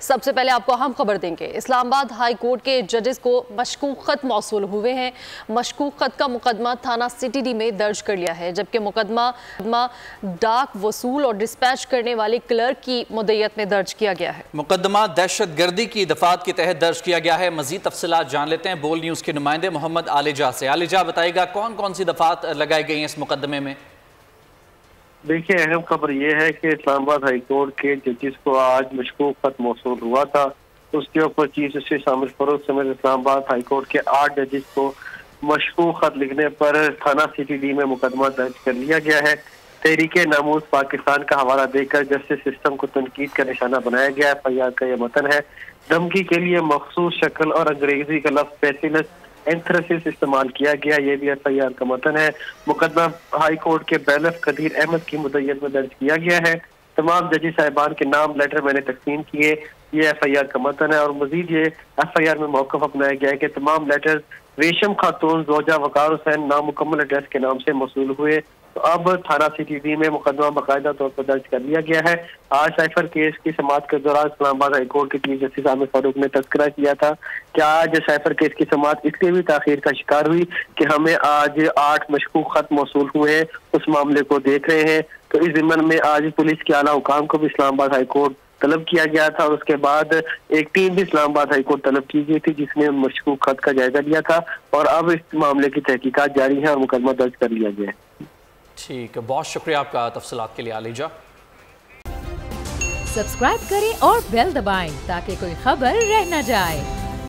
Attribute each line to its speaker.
Speaker 1: सबसे पहले आपको अहम खबर देंगे। इस्लामाबाद हाई कोर्ट के जजेस को मशकूक खत मौसूल हुए हैं। मशकूक खत का मुकदमा थाना सिटी डी में दर्ज कर लिया है, जबकि मुकदमा डाक वसूल और डिस्पैच करने वाले क्लर्क की मुद्दत में दर्ज किया गया है।
Speaker 2: मुकदमा दहशत गर्दी की दफात के तहत दर्ज किया गया है। मजीद तफसीलात जान लेते हैं बोल न्यूज़ के नुमाइंदे मोहम्मद आलिजा से। आलिजा बताएगा कौन कौन सी दफात लगाई गई हैं इस मुकदमे में।
Speaker 3: देखिए, अहम खबर यह है कि इस्लामाबाद हाई कोर्ट के जजिस को आज मशकूक खत मौसूल हुआ था। उसके ऊपर चीफ जस्टिस आमिर फरोख समेत इस्लामाबाद हाई कोर्ट के 8 जजिस को मशकूक खत लिखने पर थाना सिटी डी में मुकदमा दर्ज कर लिया गया है। तहरीके नामूस पाकिस्तान का हवाला देकर जस्टिस सिस्टम को तनकीद का निशाना बनाया गया है। एफआईआर का यह मतन है, धमकी के लिए मखसूस शक्ल और अंग्रेजी का लफ्ज पेसिलस एंथ्रेसिस इस्तेमाल किया गया, ये भी एफआईआर का मतन है। मुकदमा हाई कोर्ट के बैलफ कदीर अहमद की मुद्दत में दर्ज किया गया है। तमाम जजी साहिबान के नाम लेटर मैंने तकसीम किए, ये एफआईआर का मतन है। और मजीद ये एफआईआर में मौक़िफ़ अपनाया गया है कि तमाम लेटर रेशम खातून जोजा वकार हुसैन नामुकम्मल एड्रेस के नाम से मौसूल हुए। तो अब थाना सिटी डी में मुकदमा बाकायदा तौर पर दर्ज कर लिया गया है। आज साइफर केस की समाअत के दौरान इस्लामाबाद हाई कोर्ट के चीफ जस्टिस आमिर फारूक ने तज़किरा किया था कि आज साइफर केस की समाअत इसलिए भी ताखीर का शिकार हुई कि हमें आज 8 मशकूक खत मौसूल हुए हैं, उस मामले को देख रहे हैं। तो इस ज़िम्मन में आज पुलिस के आला हुकाम को भी इस्लामाबाद हाई कोर्ट तलब किया गया था और उसके बाद एक टीम भी इस्लामाबाद हाई कोर्ट तलब की गई थी जिसने उन मशकूक खत का जायजा लिया था। और अब इस मामले की तहकीकात जारी है और मुकदमा दर्ज कर लिया गया है।
Speaker 2: ठीक है, बहुत शुक्रिया आपका तफसीलात के लिए आलिजा।
Speaker 4: सब्सक्राइब करें और बेल दबाएं ताकि कोई खबर रह न जाए।